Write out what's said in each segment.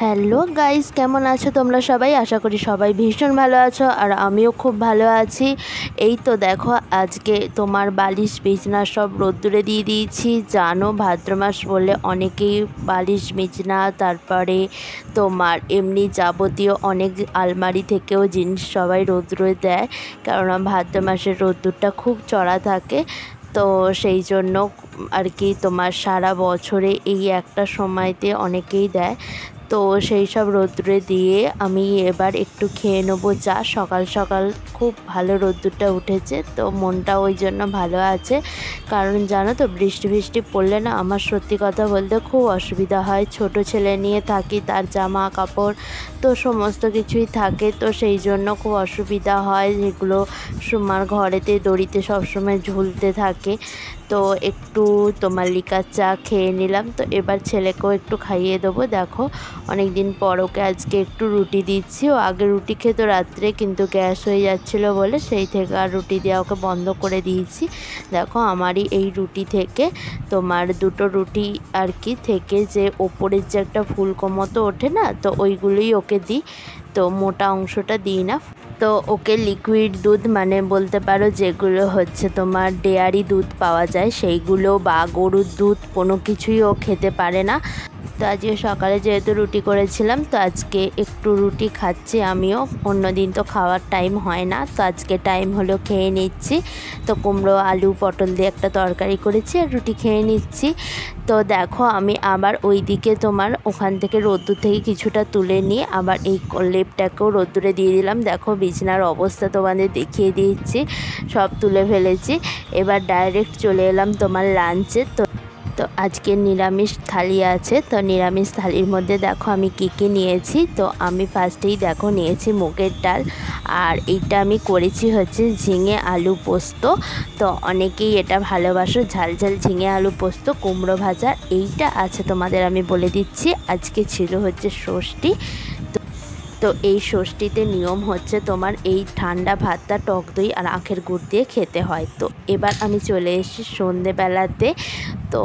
Hello guys, কেমন আছো তোমরা সবাই? আশা করি সবাই ভীষণ ভালো আছো, আর আমিও খুব ভালো আছি। এই তো দেখো, আজকে তোমার বালিশ বিছনা সব রোদ্দুরে দিয়ে দিয়েছি। জানো, ভাদ্র মাস বলে অনেকেই বালিশ বিছনা, তারপরে তোমার এমনি যাবতীয় অনেক আলমারি থেকেও জিনিস সবাই রোদ্দুরে দেয়, কারণ ভাদ্র মাসের রোদ্দুরটা খুব চড়া থাকে। তো সেই জন্য আর কি তোমার সারা বছরে এই একটা সময়তে অনেকেই দেয়। তো সেই সব রোদ্দুরে দিয়ে আমি এবার একটু খেয়ে নেবো চা। সকাল সকাল খুব ভালো রোদ্দুরটা উঠেছে, তো মনটা ওই জন্য ভালো আছে। কারণ জানো তো, বৃষ্টি বৃষ্টি পড়লে না আমার সত্যি কথা বলতে খুব অসুবিধা হয়। ছোট ছেলে নিয়ে থাকি, তার জামা কাপড় তো সমস্ত কিছুই থাকে, তো সেই জন্য খুব অসুবিধা হয়। যেগুলো আমার ঘরেতে দড়িতে সবসময় ঝুলতে থাকে। তো একটু তোমার লিকার চা খেয়ে নিলাম। তো এবার ছেলেকেও একটু খাইয়ে দেবো। দেখো, অনেক দিন পর ওকে আজকে একটু রুটি দিচ্ছি। ও আগে রুটি খেতো রাত্রে, কিন্তু গ্যাস হয়ে যাচ্ছিলো বলে সেই থেকে আর রুটি দেওয়া ওকে বন্ধ করে দিয়েছি। দেখো, আমারই এই রুটি থেকে তোমার দুটো রুটি আর কি থেকে যে ওপরের যে একটা ফুলকো মতো ওঠে না, তো ওইগুলোই ওকে দিই। তো মোটা অংশটা দিই না। তো ওকে লিকুইড দুধ, মানে বলতে পারো যেগুলো হচ্ছে তোমার ডেয়ারি দুধ পাওয়া যায় সেইগুলো, বা গরুর দুধ, কোনো কিছুই ও খেতে পারে না। তো আজকে সকালে যেহেতু রুটি করেছিলাম, তো আজকে একটু রুটি খাচ্ছি আমিও। অন্যদিন তো খাওয়ার টাইম হয় না, তো আজকে টাইম হলো, খেয়ে নিচ্ছি। তো কুমড়ো আলু পটল দিয়ে একটা তরকারি করেছি আর রুটি খেয়ে নিচ্ছি। তো দেখো, আমি আবার ওই দিকে তোমার ওখান থেকে রোদ্দুর থেকে কিছুটা তুলে নিয়ে আবার এই লেপটাকেও রোদ্দুরে দিয়ে দিলাম। দেখো, বিছানার অবস্থা তোমাদের দেখিয়ে দিচ্ছি, সব তুলে ফেলেছি। এবার ডাইরেক্ট চলে এলাম তোমার লাঞ্চে। তো আজকে নিরামিষ থালি আছে। তো নিরামিষ থালির মধ্যে দেখো আমি কী নিয়েছি। তো আমি ফার্স্টেই দেখো নিয়েছি মুগের ডাল, আর এইটা আমি করেছি হচ্ছে ঝিঙে আলু পোস্ত। তো অনেকেই এটা ভালোবাসো, ঝাল ঝাল ঝিঙে আলু পোস্ত, কুমড়ো ভাজা। এইটা আছে তোমাদের আমি বলে দিচ্ছি, আজকে ছিল হচ্ছে ষষ্ঠী। তো এই ষষ্ঠীতে নিয়ম হচ্ছে তোমার এই ঠান্ডা ভাতটা টক দই আর আখের গুড় দিয়ে খেতে হয়। তো এবার আমি চলে এসেছি সন্ধেবেলাতে। তো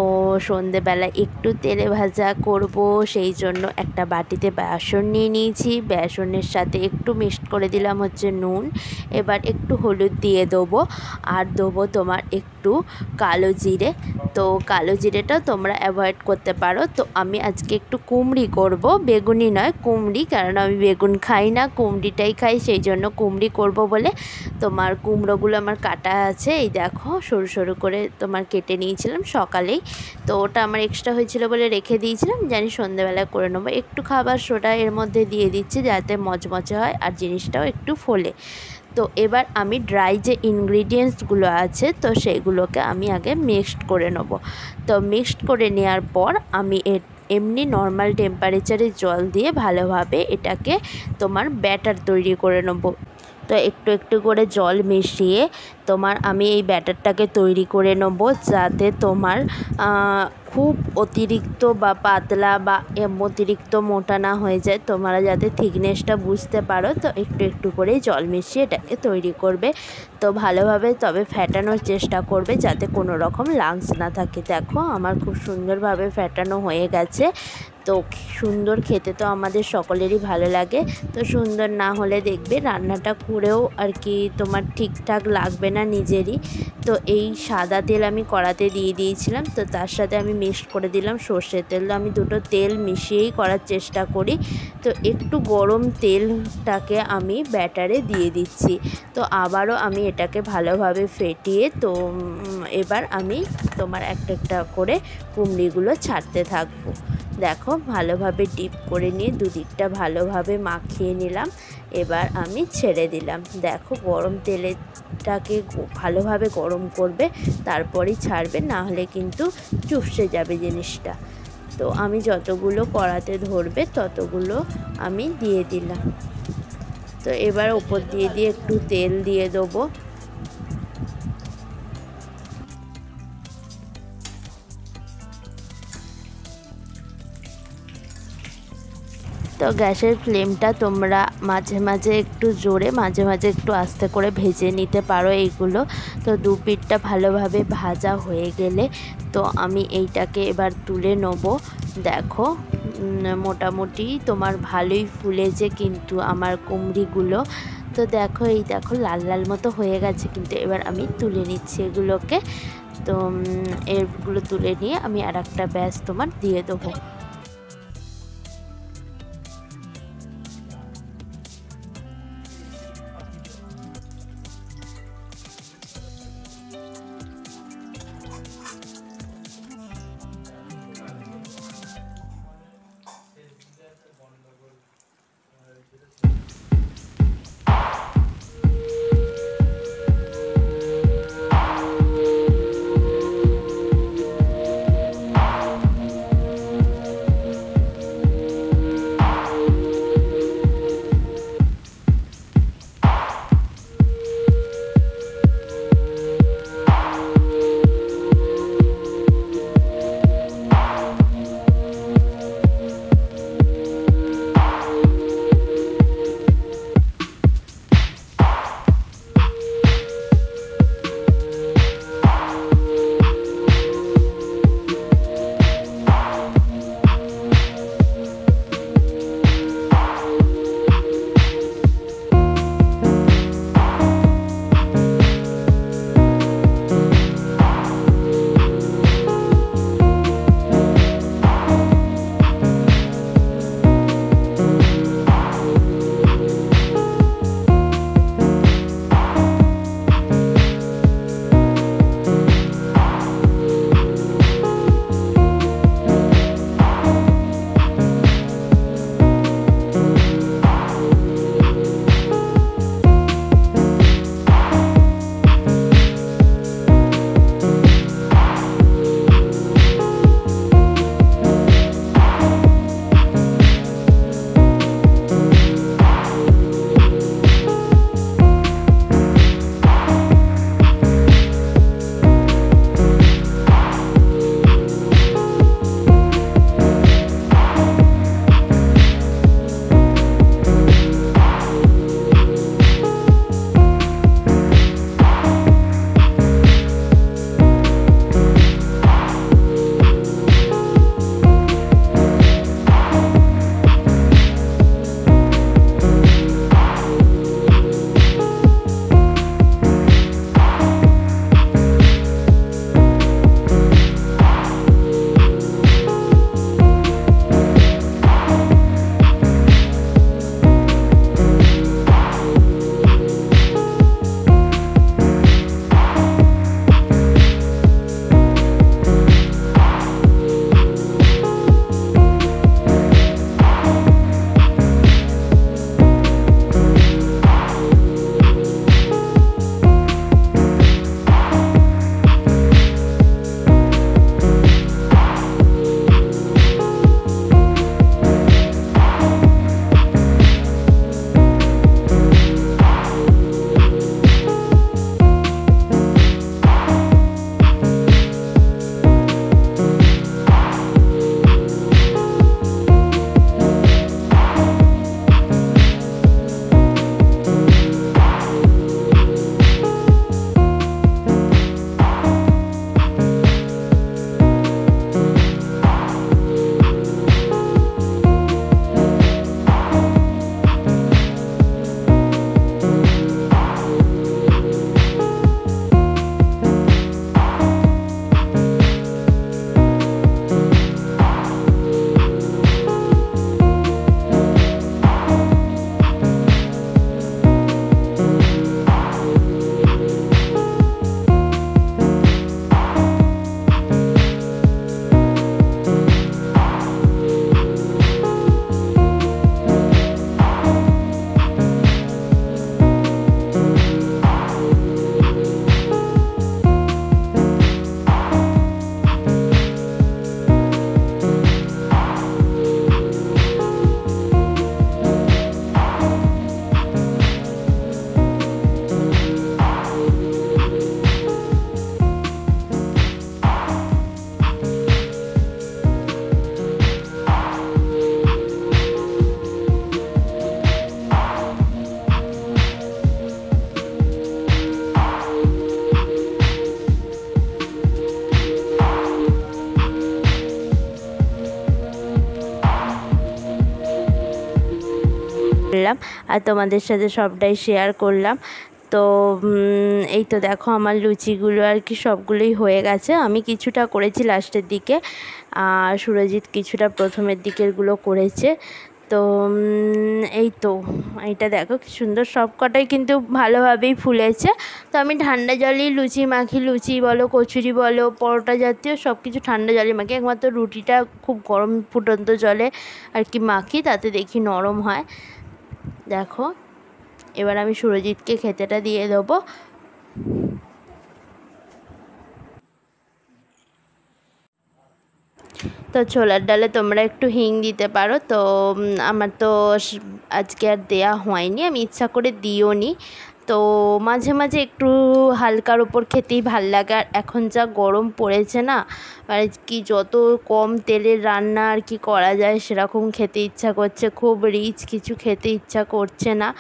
সন্ধেবেলা একটু তেলে ভাজা করব, সেই জন্য একটা বাটিতে বেসন নিয়ে নিয়েছি। বেসনের সাথে একটু মিক্সড করে দিলাম হচ্ছে নুন। এবার একটু হলুদ দিয়ে দেবো, আর দেবো তোমার একটু কালো জিরে। তো কালো জিরেটা তোমরা অ্যাভয়েড করতে পারো। তো আমি আজকে একটু কুমড়ি করব, বেগুনি নয় কুমড়ি, কারণ আমি বেগুন খাই না, কুমড়িটাই খাই, সেই জন্য কুমড়ি করব বলে তোমার কুমড়োগুলো আমার কাটা আছে। এই দেখো, সরু সরু করে তোমার কেটে নিয়েছিলাম সকালেই। তো ওটা আমার এক্সট্রা হয়েছিল বলে রেখে দিয়েছিলাম, জানি সন্ধ্যেবেলায় করে নেবো। একটু খাবার সোডা এর মধ্যে দিয়ে দিচ্ছি যাতে মচমচে হয় আর জিনিসটাও একটু ফোলে। তো এবার আমি ড্রাই যে ইনগ্রিডিয়েন্টসগুলো আছে, তো সেইগুলোকে আমি আগে মিক্সড করে নেব। তো মিক্সড করে নেওয়ার পর আমি এমনি নর্মাল টেম্পারেচারে জল দিয়ে ভালোভাবে এটাকে তোমার ব্যাটার তৈরি করে নেব। তো একটু একটু করে জল মিশিয়ে তোমার আমি এই ব্যাটারটাকে তৈরি করে নেব, যাতে তোমার খুব অতিরিক্ত বা পাতলা বা অতিরিক্ত মোটা না হয়ে যায়। তোমরা যাতে থিকনেসটা বুঝতে পারো, তো একটু একটু করে জল মিশিয়ে এটাকে তৈরি করবে। তো ভালোভাবে তবে ফ্যাটানোর চেষ্টা করবে যাতে কোনো রকম লাংস না থাকে। দেখো, আমার খুব সুন্দরভাবে ফ্যাটানো হয়ে গেছে। তো সুন্দর খেতে তো আমাদের সকলেরই ভালো লাগে। তো সুন্দর না হলে দেখবে রান্নাটা করেও আর কি তোমার ঠিকঠাক লাগবে না নিজেরই। তো এই সাদা তেল আমি কড়াতে দিয়ে দিয়েছিলাম, তো তার সাথে আমি মিক্সড করে দিলাম সর্ষের তেল। আমি দুটো তেল মিশিয়েই করার চেষ্টা করি। তো একটু গরম তেলটাকে আমি ব্যাটারে দিয়ে দিচ্ছি। তো আবারও আমি এটাকে ভালোভাবে ফেটিয়ে, তো এবার আমি তোমার একটা একটা করে কুমড়িগুলো ছাড়তে থাকবো। দেখো, ভালোভাবে ডিপ করে নিয়ে দুদিকটা ভালোভাবে মাখিয়ে নিলাম। এবার আমি ছেড়ে দিলাম। দেখো, গরম তেলটাকে ভালোভাবে গরম করবে, তারপরেই ছাড়বে, না হলে কিন্তু চুপসে যাবে জিনিসটা। তো আমি যতগুলো কড়াতে ধরবে ততগুলো আমি দিয়ে দিলাম। তো এবার ওপর দিয়ে দিয়ে একটু তেল দিয়ে দেবো। তো গ্যাসের ফ্লেমটা তোমরা মাঝে মাঝে একটু জোরে মাঝে মাঝে একটু আস্তে করে ভেজে নিতে পারো এইগুলো। তো দু পিঠটা ভালোভাবে ভাজা হয়ে গেলে তো আমি এইটাকে এবার তুলে নেব। দেখো মোটামুটি তোমার ভালোই ফুলেছে কিন্তু আমার কুমড়িগুলো। তো দেখো এই দেখো লাল লাল মতো হয়ে গেছে, কিন্তু এবার আমি তুলে নিচ্ছি এগুলোকে। তো এগুলো তুলে নিয়ে আমি আর একটা ব্যাস তোমার দিয়ে দেবো। নিলাম আর তোমাদের সাথে সবটাই শেয়ার করলাম। তো এই তো দেখো আমার লুচিগুলো আর কি সবগুলোই হয়ে গেছে। আমি কিছুটা করেছি লাস্টের দিকে আর সুরজিৎ কিছুটা প্রথমের দিকেরগুলো করেছে। তো এই তো এইটা দেখো কি সুন্দর, সব কটাই কিন্তু ভালোভাবেই ফুলেছে। তো আমি ঠান্ডা জলেই লুচি মাখি, লুচি বলো, কচুরি বলো, পরোটা জাতীয় সব কিছু ঠান্ডা জলে মাখি। একমাত্র রুটিটা খুব গরম ফুটন্ত জলে আর কি মাখি, তাতে দেখি নরম হয়। দেখো এবার আমি সুরজিৎকে খেতেটা দিয়ে দেবো। তো ছোলার ডালে তোমরা একটু হিং দিতে পারো। তো আমার তো আজকে আর দেয়া হয়নি, আমি ইচ্ছা করে দিও নি। তো মাঝে মাঝে একটু হালকার ওপর খেতেই ভাল লাগে। আর এখন যা গরম পড়েছে না, আর কি যত কম তেলের রান্না আর কি করা যায় সেরকম খেতে ইচ্ছা করছে, খুব রিচ কিছু খেতে ইচ্ছা করছে না।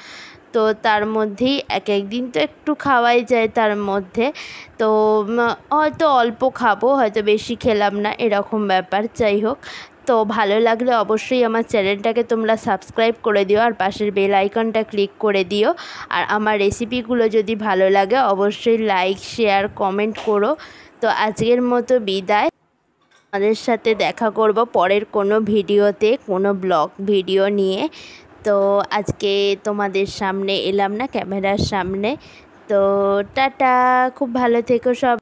তো তার মধ্যেই এক একদিন তো একটু খাওয়াই যায় তার মধ্যে। তো হয়তো অল্প খাবো, হয়তো বেশি খেলাম না, এরকম ব্যাপার। যাই হোক, তো ভালো লাগলে অবশ্যই আমার চ্যানেলটাকে তোমরা সাবস্ক্রাইব করে দিও আর পাশের বেল আইকনটা ক্লিক করে দিও। আর আমার রেসিপিগুলো যদি ভালো লাগে অবশ্যই লাইক, শেয়ার, কমেন্ট করো। তো আজকের মতো বিদায়, আমাদের সাথে দেখা করব পরের কোনো ভিডিওতে, কোনো ব্লগ ভিডিও নিয়ে। তো আজকে তোমাদের সামনে এলাম না, ক্যামেরার সামনে। তো টাটা, খুব ভালো থেকো সব।